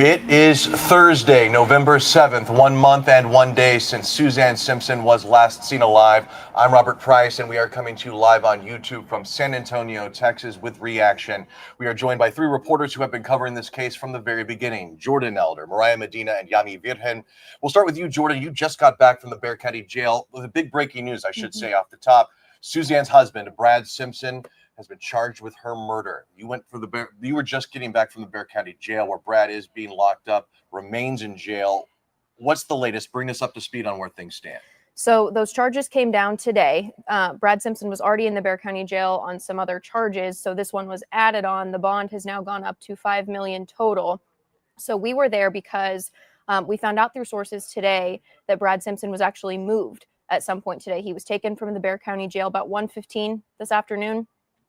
It is Thursday, November 7th, 1 month and 1 day since Suzanne Simpson was last seen alive. I'm Robert Price, and we are coming to you live on YouTube from San Antonio, Texas, with Reaction. We are joined by three reporters who have been covering this case from the very beginning: Jordan Elder, Mariah, Medina, and Yami Virgen. We'll start with you, Jordan. You just got back from the Bexar County Jail with a big breaking news, I should say, off the top. Suzanne's husband, Brad Simpson, has been charged with her murder. You were just getting back from the Bexar County Jail, where Brad is being locked up, remains in jail. What's the latest? Bring us up to speed on where things stand. So those charges came down today. Brad Simpson was already in the Bexar County Jail on some other charges, so this one was added on. The bond has now gone up to $5 million total. So we were there because we found out through sources today that Brad Simpson was actually moved at some point today. He was taken from the Bexar County Jail about 1:15 this afternoon,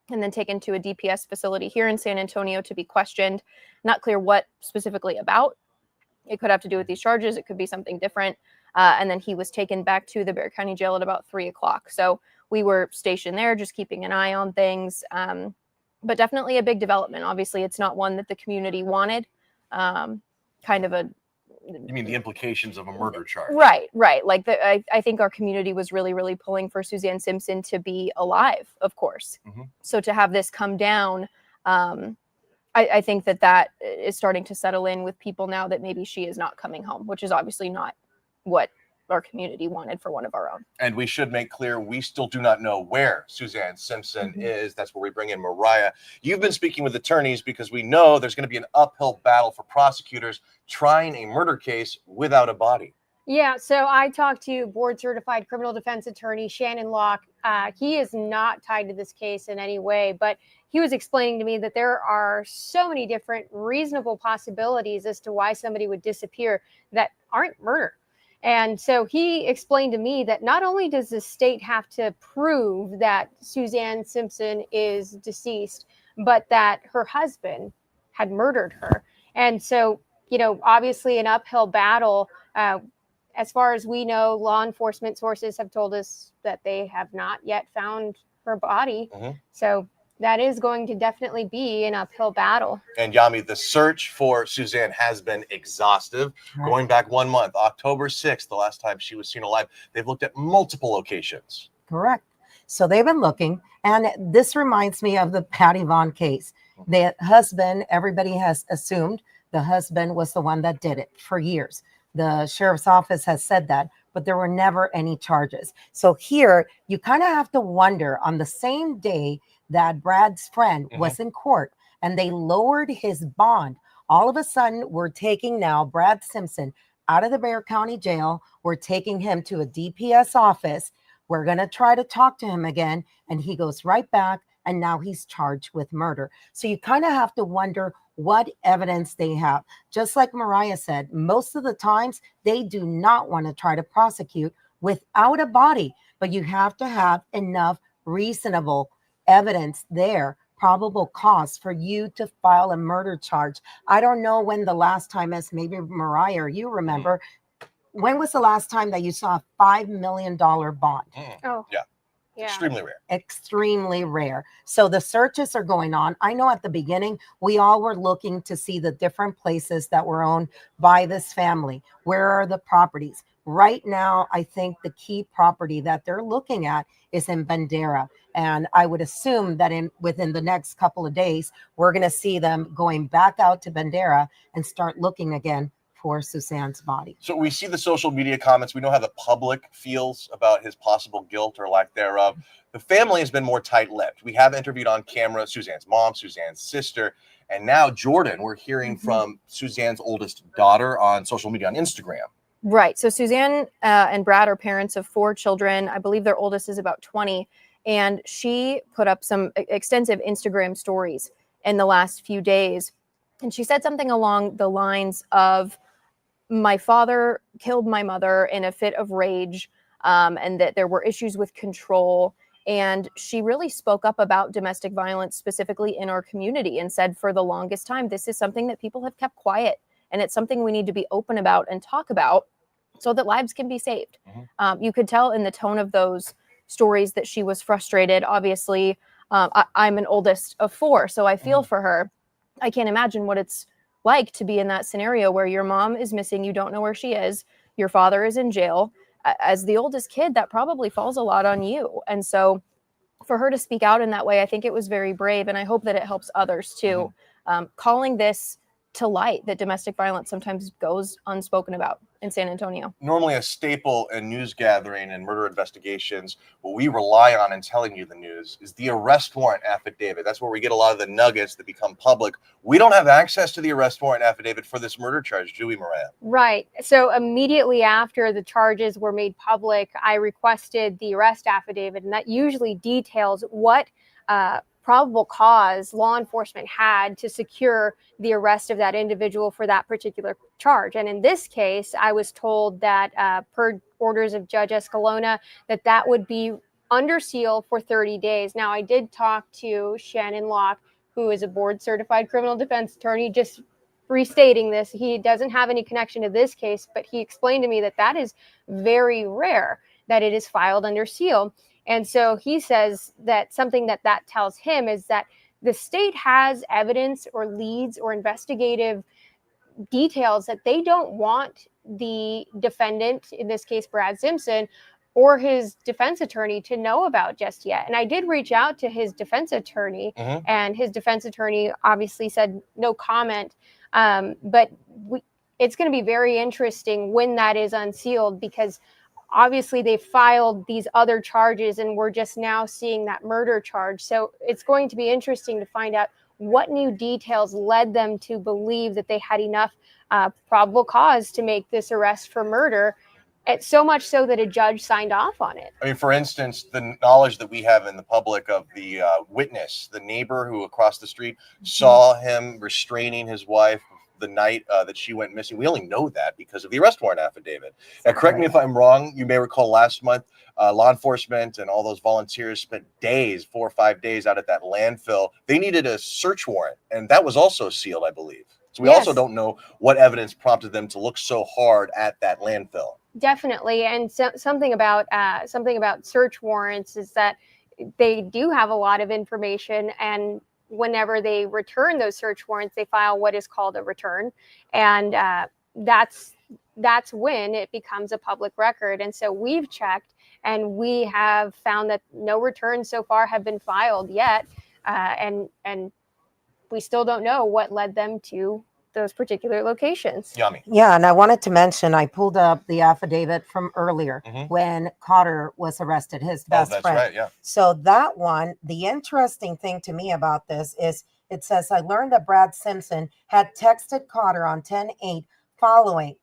and then taken to a DPS facility here in San Antonio to be questioned. Not clear what specifically about. It could have to do with these charges. It could be something different. And then he was taken back to the Bexar County Jail at about 3 o'clock. So we were stationed there, just keeping an eye on things. But definitely a big development. Obviously, it's not one that the community wanted. Kind of a... You mean the implications of a murder charge? Right. Like, I think our community was really pulling for Suzanne Simpson to be alive, of course. So to have this come down, I think that is starting to settle in with people now that maybe she is not coming home, which is obviously not what our community wanted for one of our own. And we should make clear, we still do not know where Suzanne Simpson is. That's where we bring in Mariah. You've been speaking with attorneys because we know there's going to be an uphill battle for prosecutors trying a murder case without a body. Yeah, so I talked to board-certified criminal defense attorney Shannon Locke. He is not tied to this case in any way, but he was explaining to me that there are so many different reasonable possibilities as to why somebody would disappear that aren't murder. And so he explained to me that not only does the state have to prove that Suzanne Simpson is deceased, but that her husband had murdered her. And so, obviously an uphill battle. As far as we know, law enforcement sources have told us that they have not yet found her body. So that is going to definitely be an uphill battle. And Yami, the search for Suzanne has been exhaustive. Going back 1 month, October 6th, the last time she was seen alive, they've looked at multiple locations. Correct. So they've been looking, and this reminds me of the Patty Vaughn case. The husband, everybody has assumed the husband was the one that did it for years. The sheriff's office has said that, but there were never any charges. So here, you kind of have to wonder, on the same day that Brad's friend was in court and they lowered his bond, all of a sudden we're taking now Brad Simpson out of the Bexar County Jail. We're taking him to a DPS office. We're going to try to talk to him again, and he goes right back, and now he's charged with murder. So you kind of have to wonder what evidence they have. Just like Mariah said, most of the times they do not want to try to prosecute without a body, but you have to have enough reasonable evidence there, probable cause for you to file a murder charge. I don't know when the last time, as maybe Mariah or you remember, when was the last time that you saw a $5 million bond? Oh, yeah. Extremely rare. Extremely rare. So the searches are going on. I know at the beginning, we all were looking to see the different places that were owned by this family. Where are the properties? Right now, I think the key property that they're looking at is in Medina. And I would assume that within the next couple of days, we're going to see them going back out to Medina and start looking again for Suzanne's body. So we see the social media comments. We know how the public feels about his possible guilt or lack thereof. The family has been more tight-lipped. We have interviewed on camera Suzanne's mom, Suzanne's sister, and now Jordan, we're hearing from Suzanne's oldest daughter on social media, on Instagram. Right. So Suzanne and Brad are parents of 4 children. I believe their oldest is about 20. And she put up some extensive Instagram stories in the last few days. And she said something along the lines of, my father killed my mother in a fit of rage, and that there were issues with control. And she really spoke up about domestic violence specifically in our community and said for the longest time, this is something that people have kept quiet. And it's something we need to be open about and talk about so that lives can be saved. You could tell in the tone of those stories that she was frustrated. Obviously, I'm an oldest of 4, so I feel for her. I can't imagine what it's like to be in that scenario where your mom is missing, you don't know where she is, your father is in jail. As the oldest kid, that probably falls a lot on you. And so for her to speak out in that way, I think it was very brave, and I hope that it helps others too. Calling this to light, that domestic violence sometimes goes unspoken about in San Antonio. Normally a staple in news gathering and murder investigations, what we rely on in telling you the news is the arrest warrant affidavit. That's where we get a lot of the nuggets that become public. We don't have access to the arrest warrant affidavit for this murder charge, do we, Mariah? Right. So immediately after the charges were made public, I requested the arrest affidavit, and that usually details what probable cause law enforcement had to secure the arrest of that individual for that particular charge. And in this case, I was told that per orders of Judge Escalona, that would be under seal for 30 days. Now, I did talk to Shannon Locke, who is a board certified criminal defense attorney, just restating this. He doesn't have any connection to this case, but he explained to me that is very rare that it is filed under seal. And so he says that something that tells him is that the state has evidence or leads or investigative details that they don't want the defendant, in this case Brad Simpson, or his defense attorney to know about just yet. And I did reach out to his defense attorney, and his defense attorney obviously said no comment. But it's going to be very interesting when that is unsealed, because obviously they filed these other charges and we're just now seeing that murder charge. So it's going to be interesting to find out what new details led them to believe that they had enough probable cause to make this arrest for murder. It's so much so that a judge signed off on it. I mean, for instance, the knowledge that we have in the public of the witness, the neighbor who across the street saw him restraining his wife the night that she went missing. We only know that because of the arrest warrant affidavit. Now, correct me if I'm wrong. You may recall last month, law enforcement and all those volunteers spent days, 4 or 5 days out at that landfill. They needed a search warrant, and that was also sealed, I believe. So we also don't know what evidence prompted them to look so hard at that landfill. Definitely. And something about search warrants is that they do have a lot of information, and whenever they return those search warrants, they file what is called a return, and that's when it becomes a public record. And so we've checked, and we have found that no returns so far have been filed yet, and we still don't know what led them to those particular locations. Yami. Yeah, and I wanted to mention, I pulled up the affidavit from earlier when Cotter was arrested, his best friend. Right, yeah. So that one, the interesting thing to me about this is it says, I learned that Brad Simpson had texted Cotter on 10/8 following,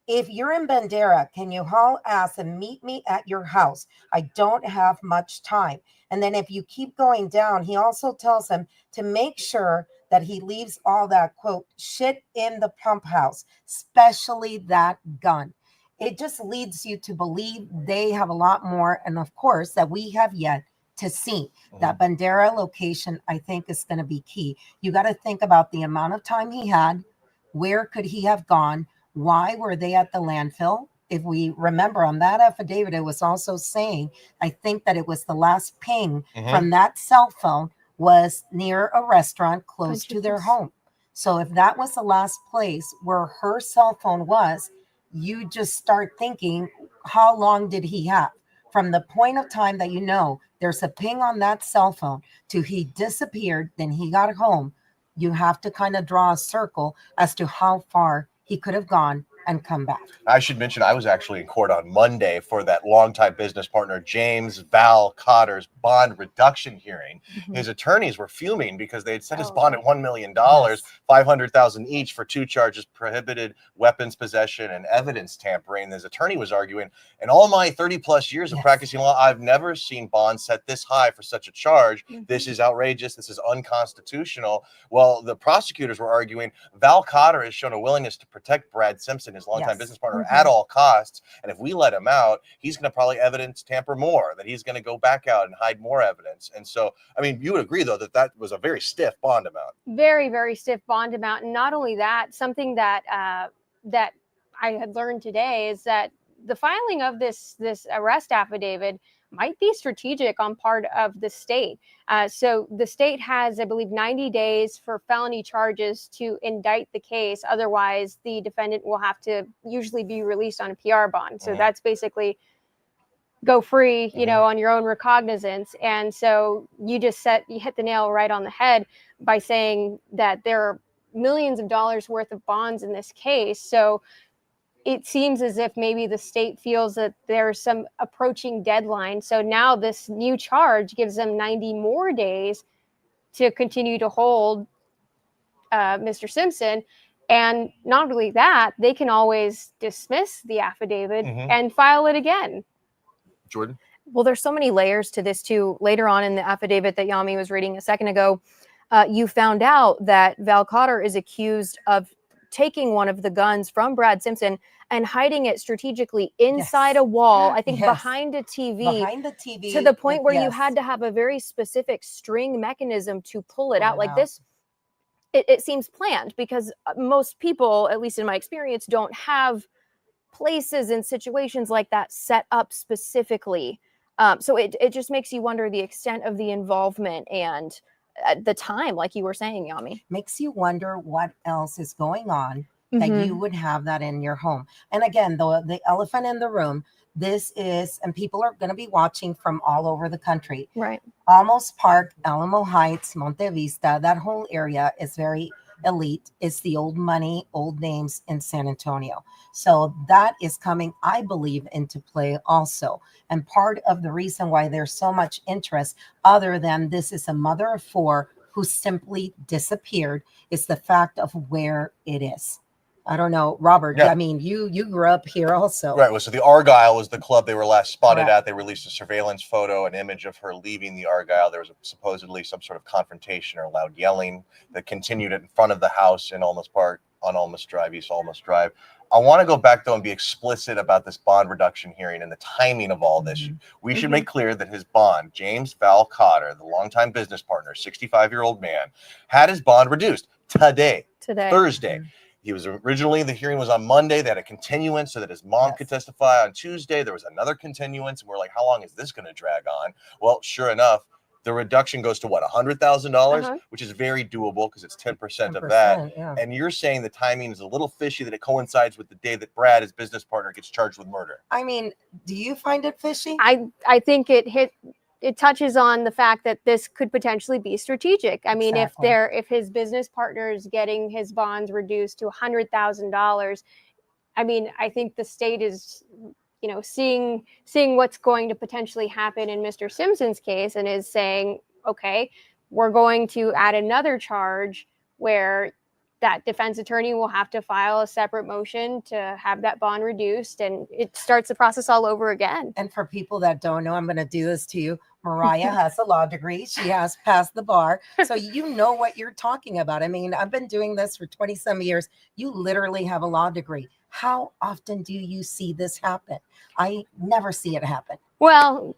if you're in Bandera, can you haul ass and meet me at your house? I don't have much time. And then if you keep going down, he also tells him to make sure that he leaves all that, quote, shit in the pump house, especially that gun. It just leads you to believe they have a lot more. And of course, that we have yet to see. That Bandera location, I think, is going to be key. You got to think about the amount of time he had. Where could he have gone? Why were they at the landfill? If we remember on that affidavit, it was also saying, I think that it was the last ping from that cell phone was near a restaurant close to their home. So if that was the last place where her cell phone was, you just start thinking, how long did he have? From the point of time that you know there's a ping on that cell phone to he disappeared, then he got home, you have to kind of draw a circle as to how far he could have gone and come back. I should mention I was actually in court on Monday for that longtime business partner James Val Cotter's bond reduction hearing. His attorneys were fuming because they had set his bond at $1 million, $500,000 each for 2 charges: prohibited weapons possession and evidence tampering. His attorney was arguing, in all my 30 plus years of practicing law, I've never seen bonds set this high for such a charge. This is outrageous. This is unconstitutional. Well, the prosecutors were arguing Val Cotter has shown a willingness to protect Brad Simpson, his longtime business partner, at all costs. And if we let him out, he's going to probably evidence tamper more, that he's going to go back out and hide more evidence. And so, I mean, you would agree, though, that that was a very stiff bond amount. Very, very stiff bond amount. And not only that, something that that I had learned today is that the filing of this arrest affidavit might be strategic on part of the state. So the state has, I believe, 90 days for felony charges to indict the case. Otherwise, the defendant will have to usually be released on a PR bond. So that's basically go free, on your own recognizance. And so you hit the nail right on the head by saying that there are millions of dollars worth of bonds in this case. So it seems as if maybe the state feels that there's some approaching deadline. So now this new charge gives them 90 more days to continue to hold Mr. Simpson. And not only that, they can always dismiss the affidavit and file it again. Jordan? Well, there's so many layers to this too. Later on in the affidavit that Yami was reading a second ago, you found out that Val Cotter is accused of taking one of the guns from Brad Simpson and hiding it strategically inside a wall, I think behind a TV, to the point where you had to have a very specific string mechanism to pull it out. Like this, it seems planned, because most people, at least in my experience, don't have places and situations like that set up specifically. So it just makes you wonder the extent of the involvement and the time, like you were saying, Yami. Makes you wonder what else is going on that you would have that in your home. And again, the elephant in the room, this is, and people are going to be watching from all over the country. Right. Almost Park, Alamo Heights, Monte Vista, that whole area is very elite. It's the old money, old names in San Antonio. So that is coming, I believe, into play also. And part of the reason why there's so much interest, other than this is a mother of four who simply disappeared, is the fact of where it is. I don't know, Robert. Yeah. I mean, you grew up here also. Right. Well, so the Argyle was the club they were last spotted at. They released a surveillance photo, an image of her leaving the Argyle. There was supposedly some sort of confrontation or loud yelling that continued in front of the house in Olmus Park on Olmus Drive, East Olmus Drive. I want to go back, though, and be explicit about this bond reduction hearing and the timing of all this. We should make clear that his bond, James Val Cotter, the longtime business partner, 65-year-old man, had his bond reduced today. Thursday. He was originally, the hearing was on Monday. They had a continuance so that his mom could testify on Tuesday. There was another continuance, and we're like, how long is this going to drag on? Well, sure enough, the reduction goes to what, $100,000, which is very doable because it's 10% of that. Yeah. And you're saying the timing is a little fishy, that it coincides with the day that Brad, his business partner, gets charged with murder. I mean, do you find it fishy? I think it touches on the fact that this could potentially be strategic. I mean, if his business partner is getting his bonds reduced to $100,000, I mean, I think the state is, seeing what's going to potentially happen in Mr. Simpson's case, and is saying, okay, we're going to add another charge where that defense attorney will have to file a separate motion to have that bond reduced, and it starts the process all over again. And for people that don't know, I'm going to do this to you. Mariah has a law degree. She has passed the bar. So you know what you're talking about. I mean, I've been doing this for 20-some years. You literally have a law degree. How often do you see this happen? I never see it happen. Well,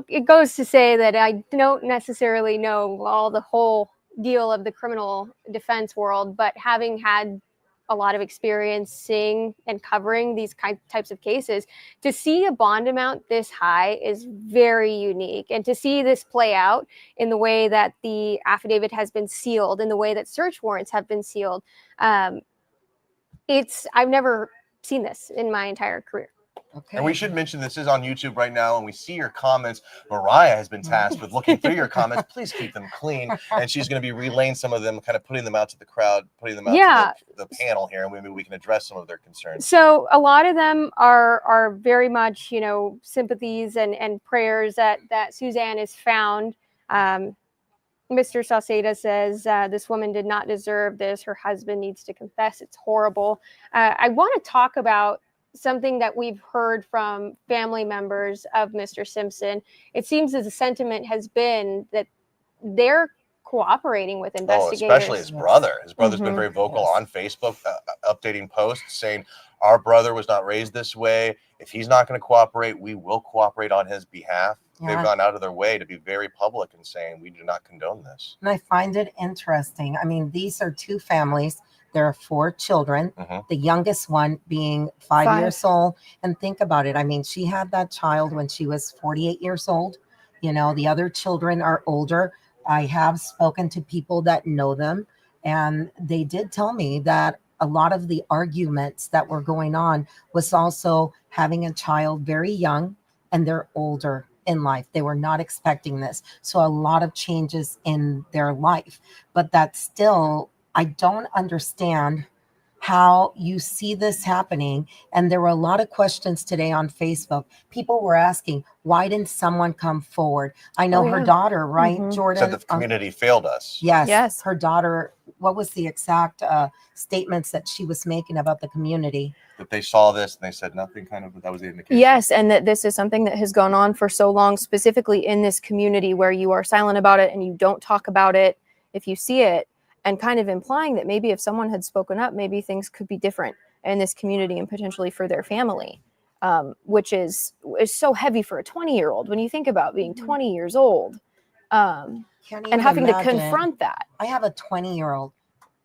it goes to say that I don't necessarily know all the whole deal of the criminal defense world, but having had a lot of experience seeing and covering these types of cases, to see a bond amount this high is very unique. And to see this play out in the way that the affidavit has been sealed, in the way that search warrants have been sealed, I've never seen this in my entire career. Okay. And we should mention this is on YouTube right now, and we see your comments. Mariah has been tasked with looking through your comments. Please keep them clean. And she's going to be relaying some of them, kind of putting them out to the crowd, putting them out to the panel here, and maybe we can address some of their concerns. So a lot of them are very much, sympathies and prayers that Suzanne is found. Mr. Sauceda says, this woman did not deserve this. Her husband needs to confess. It's horrible. I want to talk about something that we've heard from family members of Mr. Simpson. It seems that the sentiment has been that they're cooperating with investigators. Oh, especially his brother. His brother's been very vocal on Facebook, updating posts saying, our brother was not raised this way. If he's not going to cooperate, we will cooperate on his behalf. They've gone out of their way to be very public and saying, we do not condone this. And I find it interesting. I mean, these are two families There are 4 children, the youngest one being 5 years old. And think about it. I mean, she had that child when she was 48 years old. You know, the other children are older. I have spoken to people that know them, and they did tell me that a lot of the arguments that were going on was also having a child very young and they're older in life. They were not expecting this. So a lot of changes in their life. But that still, I don't understand how you see this happening. And there were a lot of questions today on Facebook. People were asking, why didn't someone come forward? I know her daughter, right, Jordan? Said the community failed us. Yes. Her daughter, what was the exact statements that she was making about the community? That they saw this and they said nothing, kind of, that was the indication. Yes, and that this is something that has gone on for so long, specifically in this community where you are silent about it and you don't talk about it if you see it, and kind of implying that maybe if someone had spoken up, maybe things could be different in this community and potentially for their family, which is so heavy for a 20-year-old when you think about being 20 years old and having to confront that. I have a 20-year-old.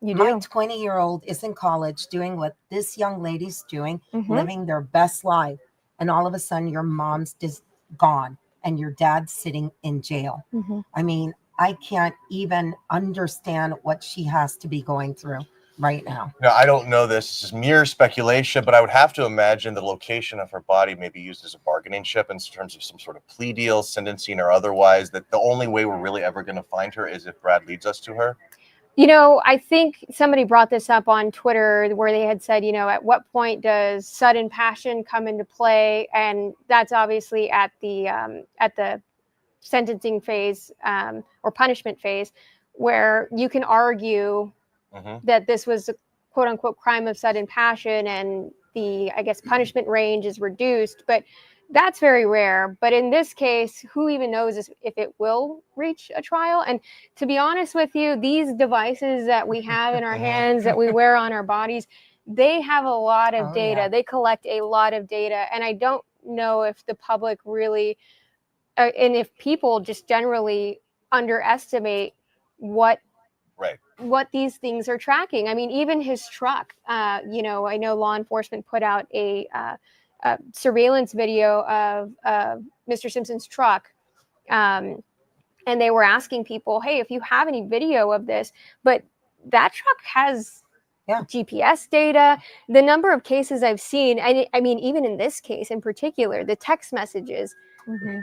You My do. 20-year-old is in college doing what this young lady's doing, living their best life. And all of a sudden your mom's just gone and your dad's sitting in jail. I mean, I can't even understand what she has to be going through right now. Now, I don't know this is mere speculation, but I would have to imagine the location of her body may be used as a bargaining chip in terms of some sort of plea deal, sentencing, or otherwise, that the only way we're really ever going to find her is if Brad leads us to her. You know, I think somebody brought this up on Twitter where they had said, you know, at what point does sudden passion come into play? And that's obviously at the sentencing phase or punishment phase, where you can argue that this was a quote unquote crime of sudden passion and the, I guess, punishment range is reduced. But that's very rare. But in this case, who even knows if it will reach a trial? And to be honest with you, these devices that we have in our hands, that we wear on our bodies, they have a lot of data. They collect a lot of data. And I don't know if the public really, and if people just generally underestimate what these things are tracking. I mean, even his truck, you know, I know law enforcement put out a surveillance video of Mr. Simpson's truck. And they were asking people, hey, if you have any video of this, but that truck has GPS data. The number of cases I've seen, I mean, even in this case in particular, the text messages,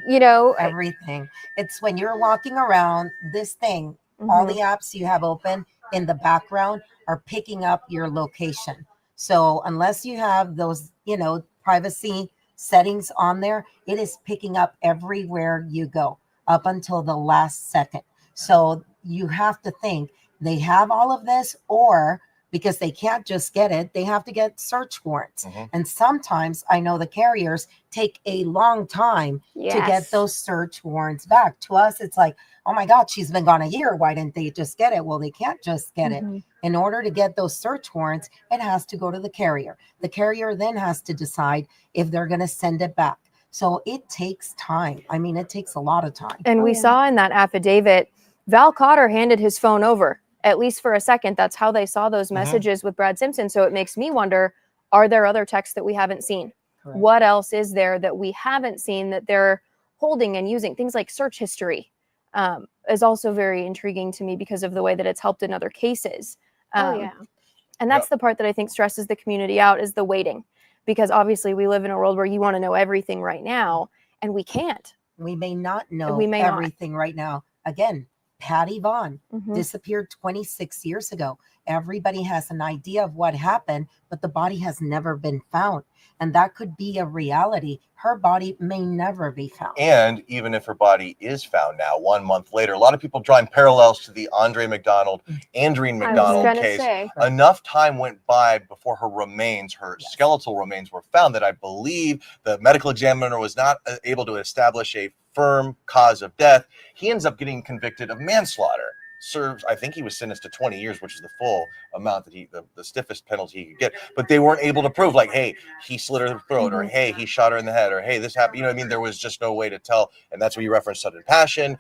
you know, everything. It's when you're walking around this thing, all the apps you have open in the background are picking up your location. So unless you have those, you know, privacy settings on there, it is picking up everywhere you go up until the last second. So you have to think they have all of this, or because they can't just get it, they have to get search warrants. And sometimes I know the carriers take a long time to get those search warrants back. To us, it's like, oh my God, she's been gone a year. Why didn't they just get it? Well, they can't just get it. In order to get those search warrants, it has to go to the carrier. The carrier then has to decide if they're going to send it back. So it takes time. I mean, it takes a lot of time. And we saw in that affidavit, Val Cotter handed his phone over, at least for a second. That's how they saw those messages with Brad Simpson. So it makes me wonder, are there other texts that we haven't seen? Correct. What else is there that we haven't seen that they're holding and using? Things like search history is also very intriguing to me because of the way that it's helped in other cases. And that's the part that I think stresses the community out, is the waiting. Because obviously we live in a world where you want to know everything right now, and we can't. We may not know everything right now. Again, Patty Vaughn disappeared 26 years ago. Everybody has an idea of what happened, but the body has never been found. And that could be a reality. Her body may never be found. And even if her body is found now, 1 month later, a lot of people drawing parallels to the Andreen McDonald case. Enough time went by before her remains, her skeletal remains, were found that I believe the medical examiner was not able to establish a firm cause of death. He ends up getting convicted of manslaughter. Serves, I think he was sentenced to 20 years, which is the full amount that the stiffest penalty he could get. But they weren't able to prove, like, hey, he slit her throat, or hey, he shot her in the head, or hey, this happened. You know what I mean? There was just no way to tell. And that's where you reference sudden passion.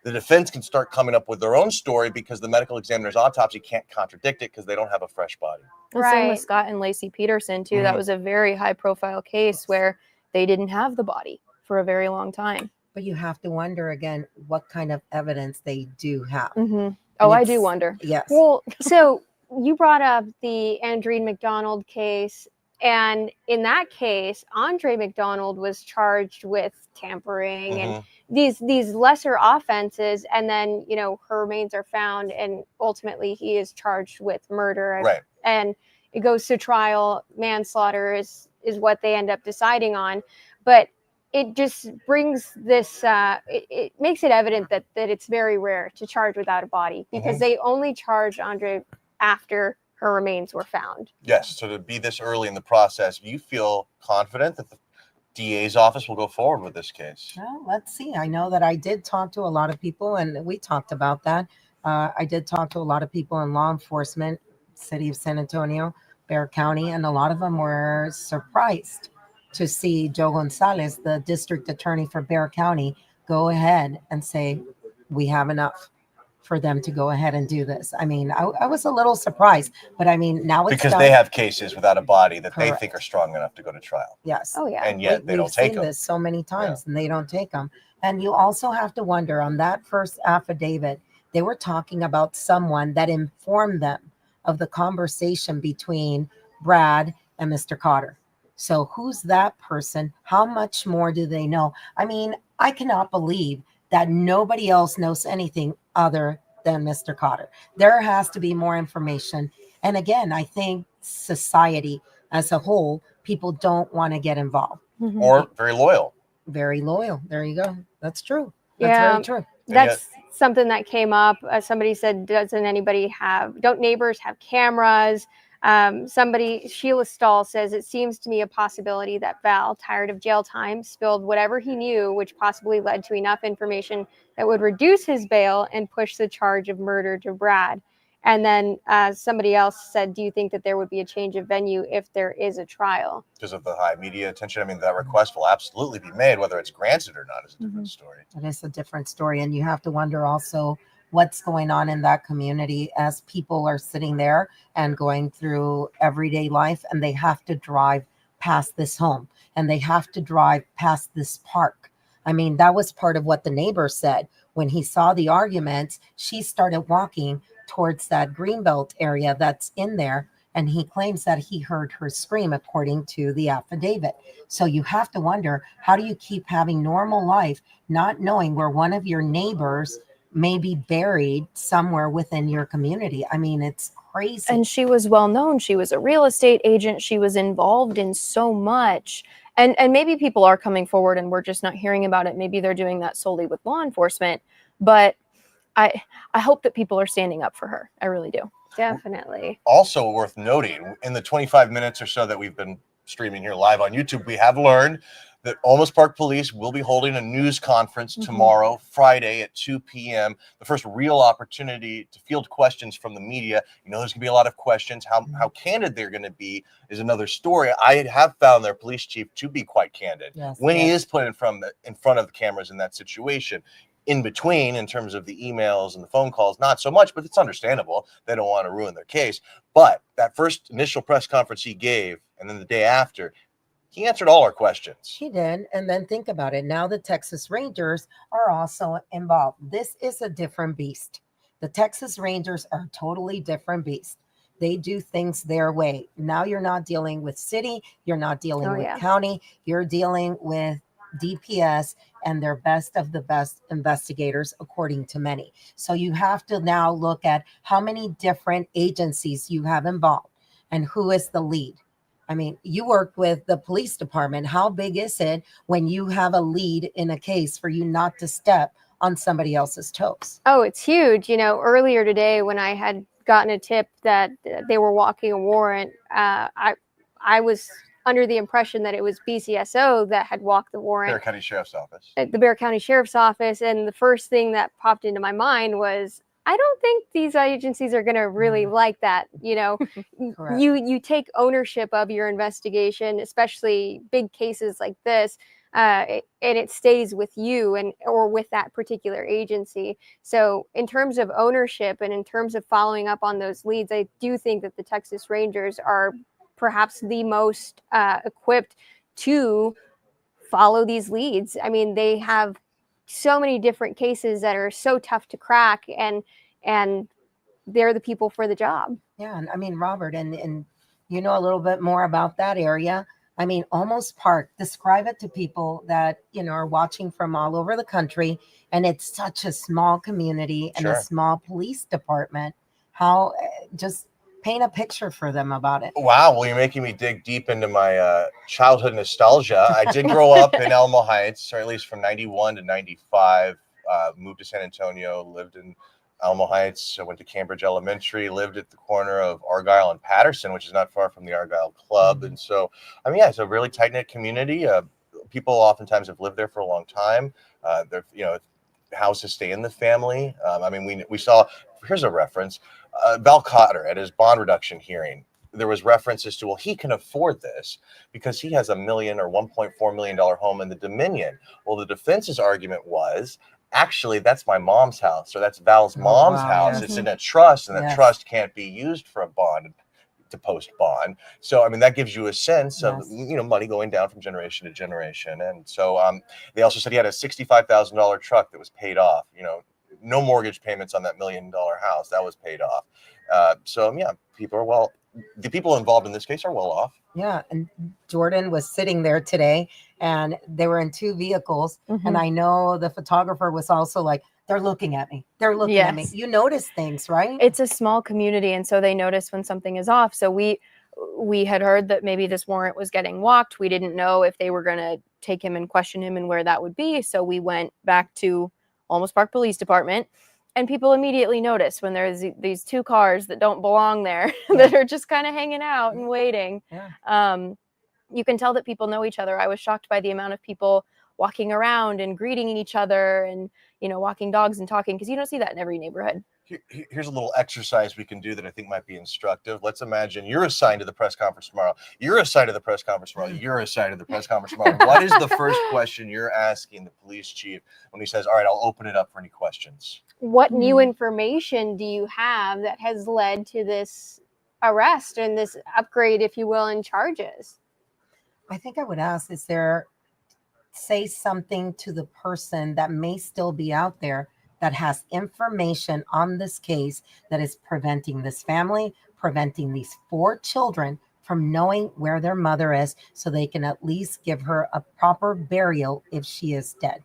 the defense can start coming up with their own story because the medical examiner's autopsy can't contradict it because they don't have a fresh body. The same with Right. Scott and Lacey Peterson too. That Mhm. was a very high profile case where they didn't have the body for a very long time. But you have to wonder again what kind of evidence they do have. Hmm. Oh, And I do it's- wonder. Yes. Well, so you brought up the Andreen McDonald case, and in that case, Andre McDonald was charged with tampering and Mhm. these lesser offenses, and then her remains are found, and ultimately he is charged with murder. Right. And it goes to trial. Manslaughter is what they end up deciding on, but it just brings this it makes it evident that it's very rare to charge without a body, because they only charged Andre after her remains were found. Yes. So to be this early in the process, you feel confident that the DA's office will go forward with this case? Well, let's see. I know that I did talk to a lot of people, and we talked about that. I did talk to a lot of people in law enforcement, city of San Antonio, Bexar County, and a lot of them were surprised to see Joe Gonzalez, the district attorney for Bexar County, go ahead and say, we have enough for them to go ahead and do this. I mean, I was a little surprised, but I mean, now it's Because done. they have cases without a body that they Correct. think are strong enough to go to trial. Yes. Oh yeah. And yet they We've don't take seen them. this so many times, and they don't take them. And you also have to wonder, on that first affidavit, they were talking about someone that informed them of the conversation between Brad and Mr. Cotter. So who's that person? How much more do they know? I mean, I cannot believe that nobody else knows anything other than Mr. Cotter. There has to be more information. And again, I think society as a whole, people don't want to get involved. Mhm. Or very loyal. Very loyal. There you go. That's true. That's Yeah. very true. And That's something that came up. Somebody said, don't neighbors have cameras? Sheila Stahl says, it seems to me a possibility that Val, tired of jail time, spilled whatever he knew, which possibly led to enough information that would reduce his bail and push the charge of murder to Brad. And then somebody else said, do you think that there would be a change of venue if there is a trial? Because of the high media attention. I mean, that request will absolutely be made. Whether it's granted or not is a different story. It is a different story. And you have to wonder also what's going on in that community as people are sitting there and going through everyday life, and they have to drive past this home and they have to drive past this park. I mean, that was part of what the neighbor said. When he saw the arguments, she started walking towards that greenbelt area that's in there. And he claims that he heard her scream, according to the affidavit. So you have to wonder, how do you keep having normal life, not knowing where one of your neighbors may be buried somewhere within your community? I mean, it's crazy. And she was well known. She was a real estate agent. She was involved in so much. And maybe people are coming forward and we're just not hearing about it. Maybe they're doing that solely with law enforcement. But I hope that people are standing up for her. I really do. Definitely. Also worth noting, in the 25 minutes or so that we've been streaming here live on YouTube, we have learned that Olmos Park Police will be holding a news conference tomorrow, Friday at 2 p.m. The first real opportunity to field questions from the media. You know, there's going to be a lot of questions. How candid they're going to be is another story. I have found their police chief to be quite candid when he is put in front of the cameras in that situation. In between, in terms of the emails and the phone calls, not so much, but it's understandable. They don't want to ruin their case. But that first initial press conference he gave, and then the day after, he answered all our questions. He did. And then think about it. Now the Texas Rangers are also involved. This is a different beast. The Texas Rangers are a totally different beast. They do things their way. Now you're not dealing with city. You're not dealing with county. You're dealing with DPS, and they're best of the best investigators, according to many. So you have to now look at how many different agencies you have involved and who is the lead. I mean, you work with the police department. How big is it when you have a lead in a case for you not to step on somebody else's toes? Oh, it's huge. You know, earlier today when I had gotten a tip that they were walking a warrant, I was under the impression that it was BCSO that had walked the warrant. Bexar County Sheriff's Office. At the Bexar County Sheriff's Office. And the first thing that popped into my mind was, I don't think these agencies are going to really like that. You know, you take ownership of your investigation, especially big cases like this. and it stays with you and or with that particular agency. So in terms of ownership and in terms of following up on those leads, I do think that the Texas Rangers are perhaps the most equipped to follow these leads. I mean, they have so many different cases that are so tough to crack, and they're the people for the job. Yeah, and I mean, Robert, and you know a little bit more about that area. I mean, Almost Park, describe it to people that, are watching from all over the country. And it's such a small community and a Sure. small police department. How, just paint a picture for them about it. Wow, well, you're making me dig deep into my childhood nostalgia. I did grow up in Alamo Heights, or at least from 91 to 95. Moved to San Antonio, lived in Alamo Heights. I went to Cambridge Elementary, lived at the corner of Argyle and Patterson, which is not far from the Argyle Club. And so, I mean, yeah, it's a really tight-knit community. People oftentimes have lived there for a long time. They're, houses stay in the family. I mean, we saw, here's a reference, Val Cotter at his bond reduction hearing, there was references to, well, he can afford this because he has $1 million or $1.4 million home in the Dominion. Well, the defense's argument was, actually, that's my mom's house, or that's Val's mom's house. Yes. It's in a trust, and that Yes. trust can't be used for a bond, to post bond. So, I mean, that gives you a sense of, Yes. money going down from generation to generation. And so they also said he had a $65,000 truck that was paid off, no mortgage payments on that $1 million house. That was paid off. So, yeah, the people involved in this case are well off. Yeah, and Jordan was sitting there today, and they were in two vehicles. And I know the photographer was also like, they're looking at me. They're looking at me. Yes. You notice things, right? It's a small community, and so they notice when something is off. So we had heard that maybe this warrant was getting walked. We didn't know if they were going to take him and question him and where that would be. So we went back to Almost Park Police Department, and people immediately notice when there's these two cars that don't belong there that are just kind of hanging out and waiting. Yeah. You can tell that people know each other. I was shocked by the amount of people walking around and greeting each other and, walking dogs and talking, because you don't see that in every neighborhood. Here's a little exercise we can do that I think might be instructive. Let's imagine you're assigned to the press conference tomorrow. You're assigned to the press conference tomorrow. You're assigned to the press conference tomorrow. What is the first question you're asking the police chief when he says, all right, I'll open it up for any questions? What new information do you have that has led to this arrest and this upgrade, if you will, in charges? I think I would ask, say something to the person that may still be out there that has information on this case that is preventing this family, preventing these 4 children from knowing where their mother is, so they can at least give her a proper burial if she is dead.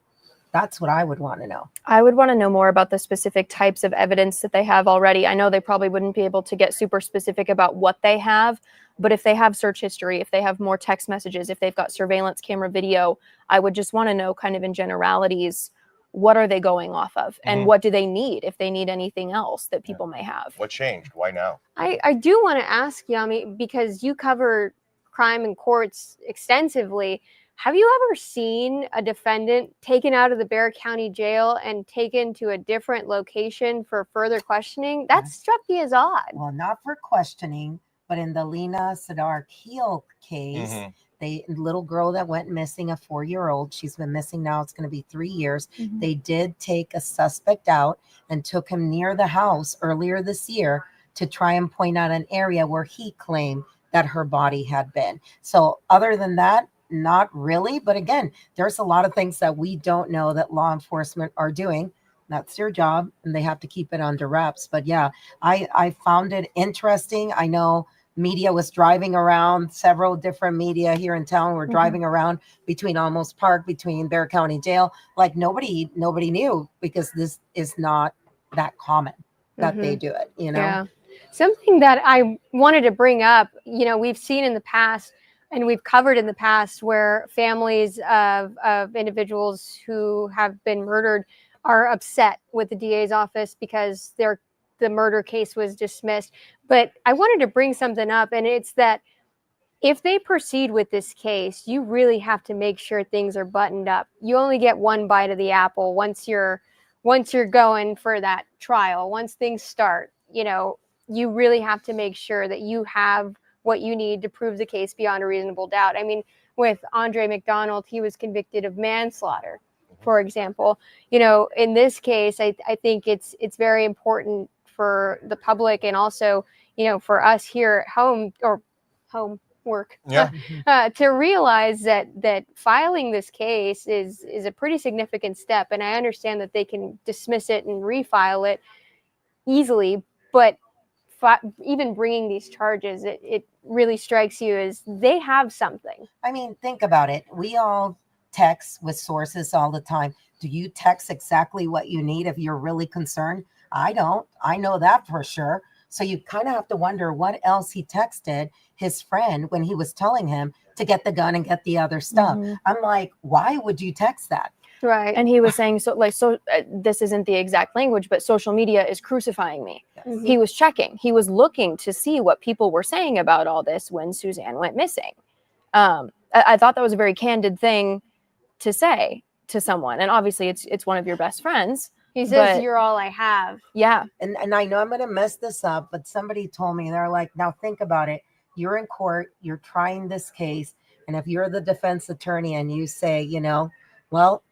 That's what I would want to know. I would want to know more about the specific types of evidence that they have already. I know they probably wouldn't be able to get super specific about what they have, but if they have search history, if they have more text messages, if they've got surveillance camera video, I would just want to know kind of in generalities, what are they going off of and what do they need, if they need anything else that people may have. What changed? Why now? I do want to ask, Yami, because you cover crime and courts extensively. Have you ever seen a defendant taken out of the Bexar County Jail and taken to a different location for further questioning? That struck me as odd. Well, not for questioning, but in the Lena Sadar Keel case, the little girl that went missing, a 4-year-old, she's been missing now, it's going to be 3 years. They did take a suspect out and took him near the house earlier this year to try and point out an area where he claimed that her body had been. So other than that, not really. But again, there's a lot of things that we don't know that law enforcement are doing. That's their job, and they have to keep it under wraps. But yeah, I found it interesting. I know media was driving around, several different media here in town were driving around between Almost Park, between Bexar County Jail. Like nobody knew, because this is not that common that they do it, Yeah. Something that I wanted to bring up, we've seen in the past and we've covered in the past where families of individuals who have been murdered are upset with the DA's office because the murder case was dismissed. But I wanted to bring something up, and it's that if they proceed with this case, you really have to make sure things are buttoned up. You only get one bite of the apple once you're going for that trial. Once things start, you really have to make sure that you have what you need to prove the case beyond a reasonable doubt. I mean, with Andre McDonald, he was convicted of manslaughter, for example. You know, in this case, I think it's very important for the public and also, you know, for us here at home or home work Yeah. to realize that filing this case is a pretty significant step. And I understand that they can dismiss it and refile it easily, but even bringing these charges, it really strikes you as they have something. I mean, think about it. We all text with sources all the time. Do you text exactly what you need if you're really concerned? I don't. I know that for sure. So you kind of have to wonder what else he texted his friend when he was telling him to get the gun and get the other stuff. Mhm. I'm like, why would you text that? Right. And he was saying, this isn't the exact language, but social media is crucifying me. Mhm. He was checking. He was looking to see what people were saying about all this when Suzanne went missing. I thought that was a very candid thing to say to someone. And obviously it's one of your best friends. He says, but- "You're all I have." Yeah. And I know I'm going to mess this up, but somebody told me, they're like, now think about it. You're in court, you're trying this case. And if you're the defense attorney and you say, you know, well,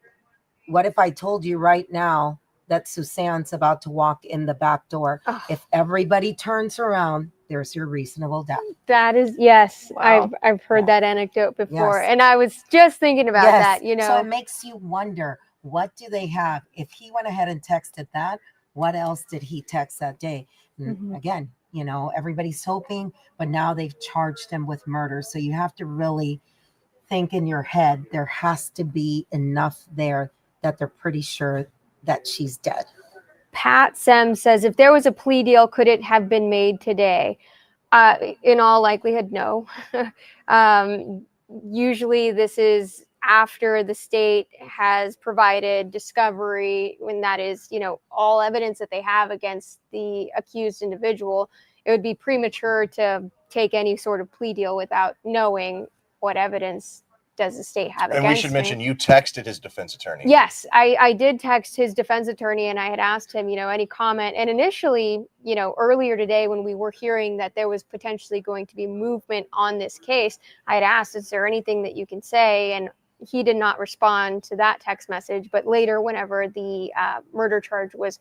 what if I told you right now that Suzanne's about to walk in the back door? Ugh. If everybody turns around, there's your reasonable doubt. That is, yes, Wow. I've heard Yeah. that anecdote before, Yes. and I was just thinking about that. You So know, it makes you wonder, what do they have? If he went ahead and texted that, what else did he text that day? And Mhm. again, you know, everybody's hoping, but now they've charged him with murder. So you have to really think in your head, there has to be enough there that they're pretty sure that she's dead. Pat Sem says, if there was a plea deal, could it have been made today? In all likelihood, no. Usually this is after the state has provided discovery, when that is, you know, all evidence that they have against the accused individual. It would be premature to take any sort of plea deal without knowing what evidence does the state have And against we should me. mention you texted his defense attorney. Yes, I did text his defense attorney and I had asked him, you know, any comment. And initially, you know, earlier today when we were hearing that there was potentially going to be movement on this case, I had asked, is there anything that you can say? And he did not respond to that text message. But later, whenever the murder charge was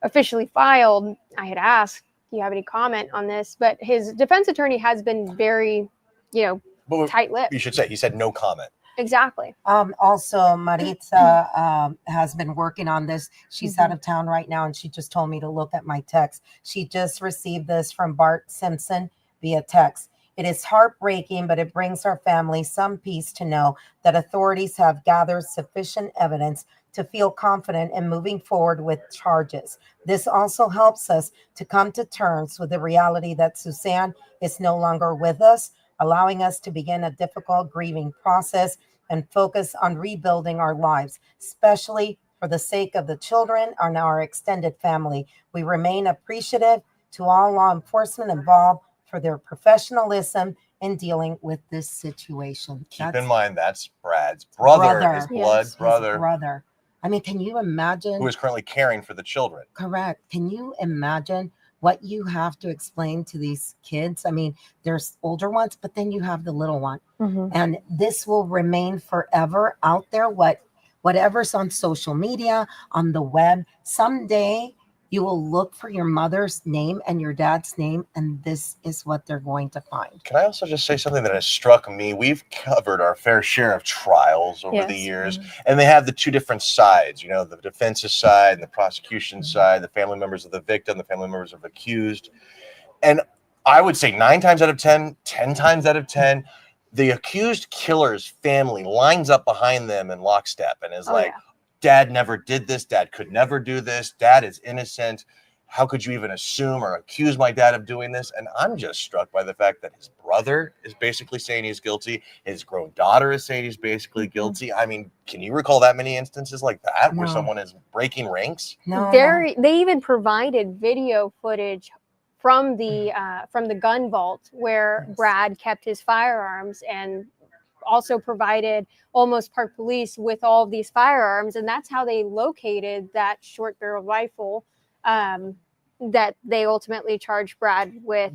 officially filed, I had asked, do you have any comment on this? But his defense attorney has been very, you know, But tight-lipped. you should say, he said no comment. Exactly. Also, Maritza has been working on this. She's out of town right now, and she just told me to look at my text. She just received this from Bart Simpson via text. It is heartbreaking, but it brings our family some peace to know that authorities have gathered sufficient evidence to feel confident in moving forward with charges. This also helps us to come to terms with the reality that Suzanne is no longer with us, allowing us to begin a difficult grieving process and focus on rebuilding our lives, especially for the sake of the children and our extended family. We remain appreciative to all law enforcement involved for their professionalism in dealing with this situation. Keep in mind, that's Brad's brother, his blood Yes. brother, brother. I mean, can you imagine? who is currently caring for the children. Correct. Can you imagine what you have to explain to these kids? I mean, there's older ones, but then you have the little one. Mhm. And this will remain forever out there. Whatever's on social media, on the web, someday you will look for your mother's name and your dad's name, and this is what they're going to find. Can I also just say something that has struck me? We've covered our fair share of trials over the Yes. years, and they have the two different sides, you know, the defense's side and the prosecution side, the family members of the victim, the family members of the accused. And I would say 9 times out of 10, 10 times out of 10, the accused killer's family lines up behind them in lockstep and is like, yeah. Dad never did this. Dad could never do this. Dad is innocent. How could you even assume or accuse my dad of doing this? And I'm just struck by the fact that his brother is basically saying he's guilty. His grown daughter is saying he's basically guilty. I mean, can you recall that many instances like that where No. someone is breaking ranks? No, They even provided video footage from the gun vault where Yes. Brad kept his firearms, and also provided Almost Park Police with all of these firearms, and that's how they located that short barrel rifle that they ultimately charged Brad with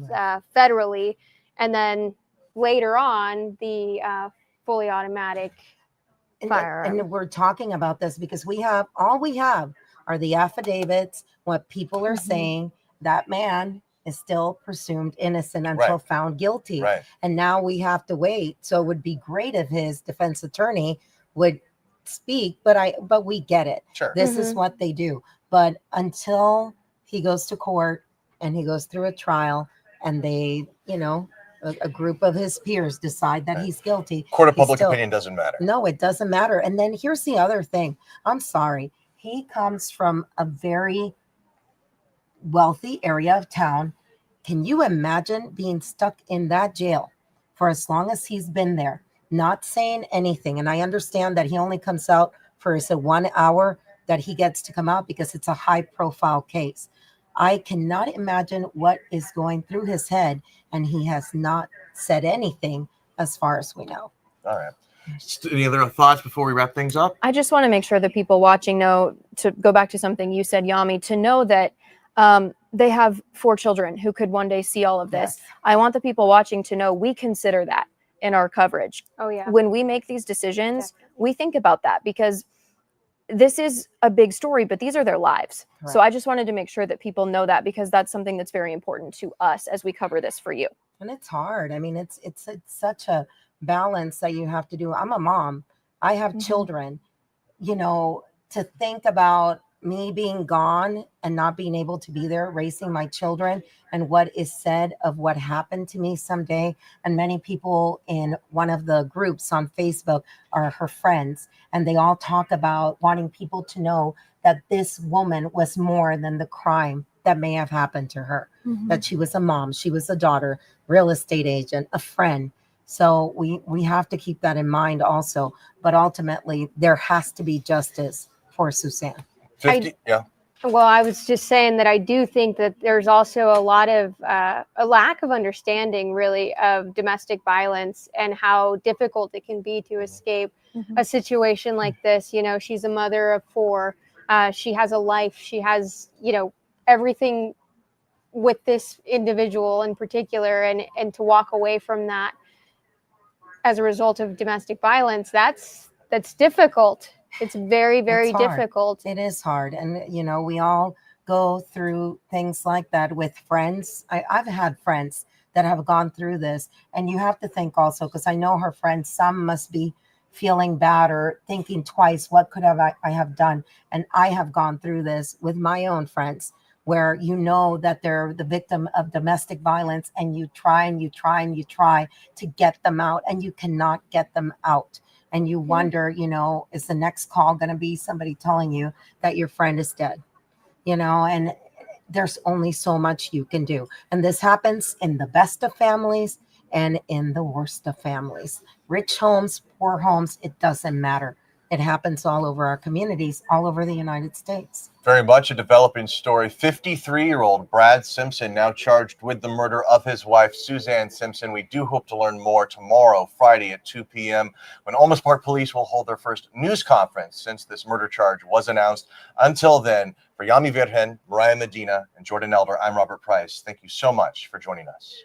federally. And then later on, the fully automatic And, firearm. and we're talking about this because all we have are the affidavits, what people are saying. That man is still presumed innocent until Right. found guilty. Right. And now we have to wait. So it would be great if his defense attorney would speak, but we get it. Sure. This is what they do. But until he goes to court and he goes through a trial and they, a group of his peers decide that he's guilty. Court of he's public still- opinion doesn't matter. No, it doesn't matter. And then here's the other thing. I'm sorry. He comes from a very wealthy area of town. Can you imagine being stuck in that jail for as long as he's been there, not saying anything? And I understand that he only comes out for 1 hour that he gets to come out because it's a high profile case. I cannot imagine what is going through his head, and he has not said anything as far as we know. All right. Any other thoughts before we wrap things up? I just want to make sure that people watching know, to go back to something you said, Yami, to know that they have 4 children who could one day see all of this. Yes. I want the people watching to know we consider that in our coverage. Oh yeah. When we make these decisions, we think about that because this is a big story, but these are their lives. So Right. I just wanted to make sure that people know that because that's something that's very important to us as we cover this for you. And it's hard. I mean, it's such a balance that you have to do. I'm a mom. I have children. To think about me being gone and not being able to be there raising my children and what is said of what happened to me someday. And many people in one of the groups on Facebook are her friends, and they all talk about wanting people to know that this woman was more than the crime that may have happened to her, that she was a mom, she was a daughter, real estate agent, a friend. So we have to keep that in mind also. But ultimately, there has to be justice for Suzanne. 50, yeah. Well, I was just saying that I do think that there's also a lot of a lack of understanding, really, of domestic violence and how difficult it can be to escape a situation like this. She's a mother of 4. She has a life. She has, everything with this individual in particular, and to walk away from that as a result of domestic violence, that's difficult. It's very, very It's hard. difficult. It is hard. And, we all go through things like that with friends. I've had friends that have gone through this. And you have to think also, because I know her friends, some must be feeling bad or thinking twice, what could I have done? And I have gone through this with my own friends, where that they're the victim of domestic violence, and you try and you try and you try to get them out, and you cannot get them out. And you wonder, is the next call going to be somebody telling you that your friend is dead? And there's only so much you can do. And this happens in the best of families and in the worst of families. Rich homes, poor homes, it doesn't matter. It happens all over our communities, all over the United States. Very much a developing story. 53-year-old Brad Simpson now charged with the murder of his wife, Suzanne Simpson. We do hope to learn more tomorrow, Friday at 2 p.m., when Olmsted Park Police will hold their first news conference since this murder charge was announced. Until then, for Yami Virgen, Mariah Medina, and Jordan Elder, I'm Robert Price. Thank you so much for joining us.